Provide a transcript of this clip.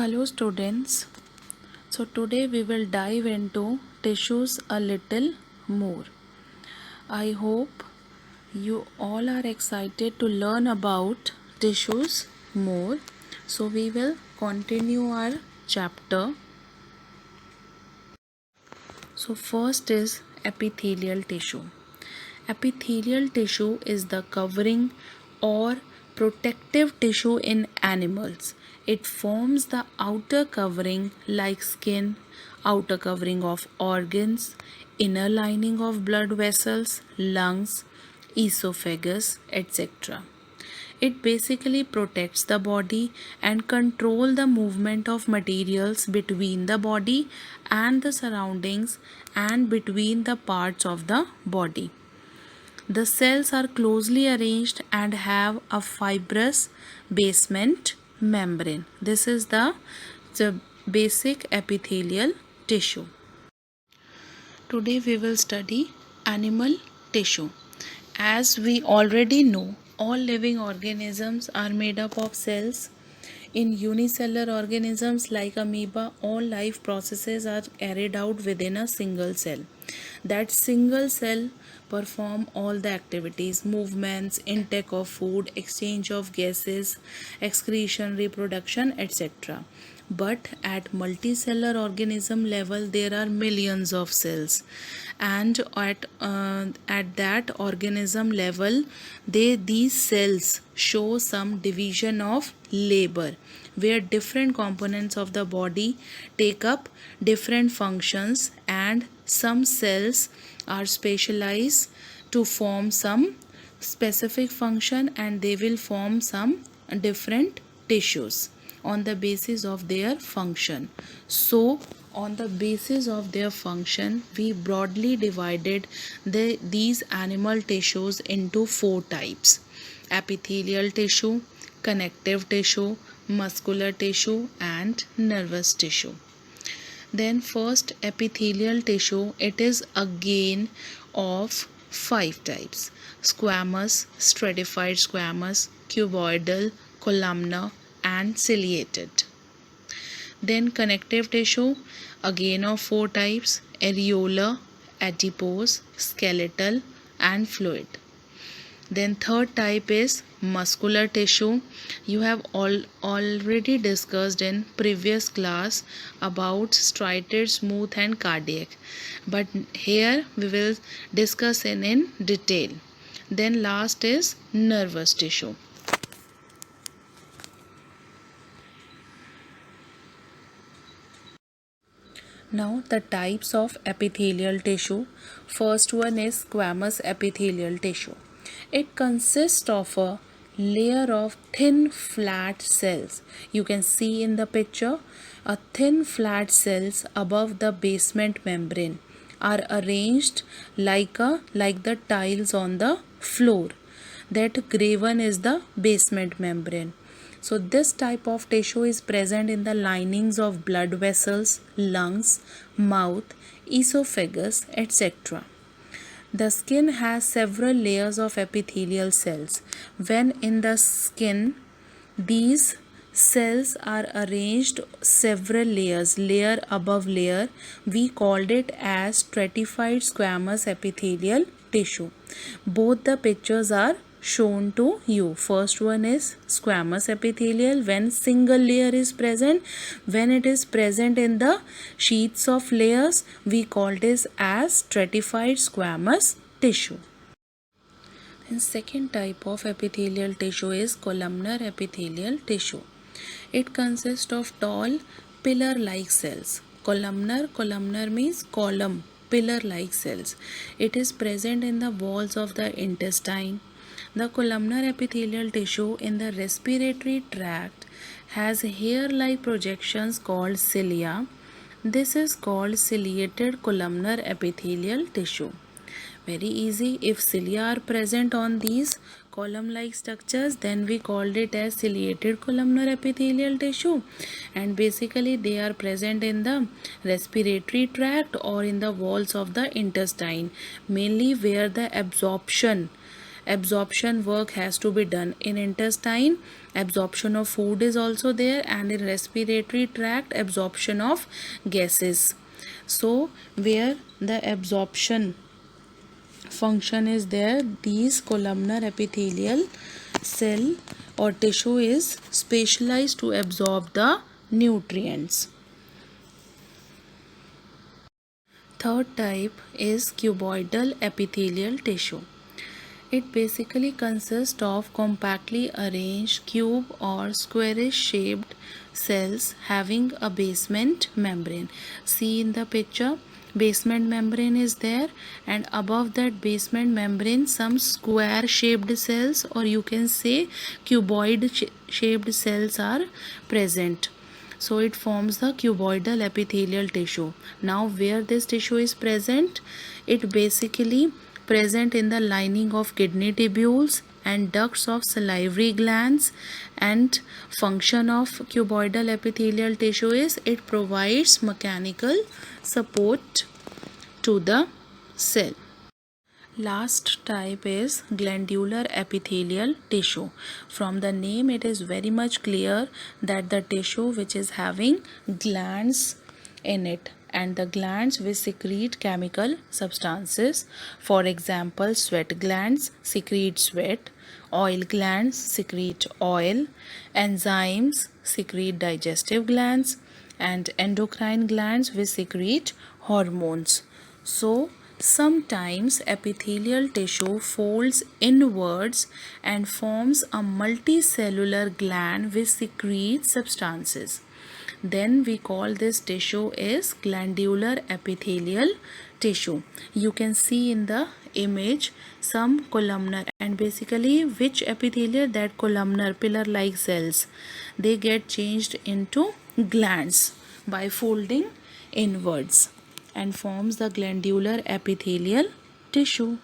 Hello students. So today we will dive into tissues a little more. I hope you all are excited to learn about tissues more. So we will continue our chapter. So first is epithelial tissue. Epithelial tissue is the covering or protective tissue in animals. It forms the outer covering like skin, outer covering of organs, inner lining of blood vessels, lungs, esophagus, etc. It basically protects the body and control the movement of materials between the body and the surroundings and between the parts of the body. The cells are closely arranged and have a fibrous basement membrane. This is the basic epithelial tissue. Today we will study animal tissue. As we already know, all living organisms are made up of cells. In unicellular organisms like amoeba, all life processes are carried out within a single cell. That single cell perform all the activities, movements, intake of food, exchange of gases, excretion, reproduction, etc. But at multicellular organism level there are millions of cells, and at that organism level these cells show some division of labor, where different components of the body take up different functions, and some cells are specialized to form some specific function, and they will form some different tissues on the basis of their function. So on the basis of their function, we broadly divided these animal tissues into four types: epithelial tissue, connective tissue, muscular tissue, and nervous tissue. Then first, epithelial tissue, it is again of five types: squamous, stratified squamous, cuboidal, columnar, and ciliated. Then connective tissue, again of four types: areolar, adipose, skeletal, and fluid. Then third type is muscular tissue. You have already discussed in previous class about striated, smooth, and cardiac, but here we will discuss in detail. Then last is nervous tissue. Now the types of epithelial tissue. First one is squamous epithelial tissue. It consists of a layer of thin flat cells. You can see in the picture a thin flat cells above the basement membrane are arranged like the tiles on the floor. That gray one is the basement membrane. So this type of tissue is present in the linings of blood vessels, lungs, mouth, esophagus, etc. The skin has several layers of epithelial cells. When in the skin, these cells are arranged several layers, layer above layer. We called it as stratified squamous epithelial tissue. Both the pictures are shown to you. First one is squamous epithelial when single layer is present. When it is present in the sheets of layers, we call this as stratified squamous tissue. And second type of epithelial tissue is columnar epithelial tissue. It consists of tall pillar-like cells. Columnar means column, pillar-like cells. It is present in the walls of the intestine. The columnar epithelial tissue in the respiratory tract has hair-like projections called cilia. This is called ciliated columnar epithelial tissue. Very easy. If cilia are present on these column-like structures, then we called it as ciliated columnar epithelial tissue, and basically they are present in the respiratory tract or in the walls of the intestine, mainly where the absorption absorption work has to be done. In intestine, absorption of food is also there, and in respiratory tract, absorption of gases. So where the absorption function is there, these columnar epithelial cell or tissue is specialized to absorb the nutrients. Third type is cuboidal epithelial tissue. It basically consists of compactly arranged cube or squarish shaped cells having a basement membrane. See in the picture, basement membrane is there, and above that basement membrane some square shaped cells, or you can say cuboid shaped cells are present. So it forms the cuboidal epithelial tissue. Now where this tissue is present, it basically present in the lining of kidney tubules and ducts of salivary glands. And function of cuboidal epithelial tissue is it provides mechanical support to the cell. Last type is glandular epithelial tissue. From the name it is very much clear that the tissue which is having glands in it, and the glands which secrete chemical substances. For example, sweat glands secrete sweat, oil glands secrete oil, enzymes secrete digestive glands, and endocrine glands which secrete hormones. So sometimes epithelial tissue folds inwards and forms a multicellular gland which secretes substances. Then we call this tissue is glandular epithelial tissue. You can see in the image some columnar, and basically which epithelial, that columnar pillar like cells, they get changed into glands by folding inwards and forms the glandular epithelial tissue.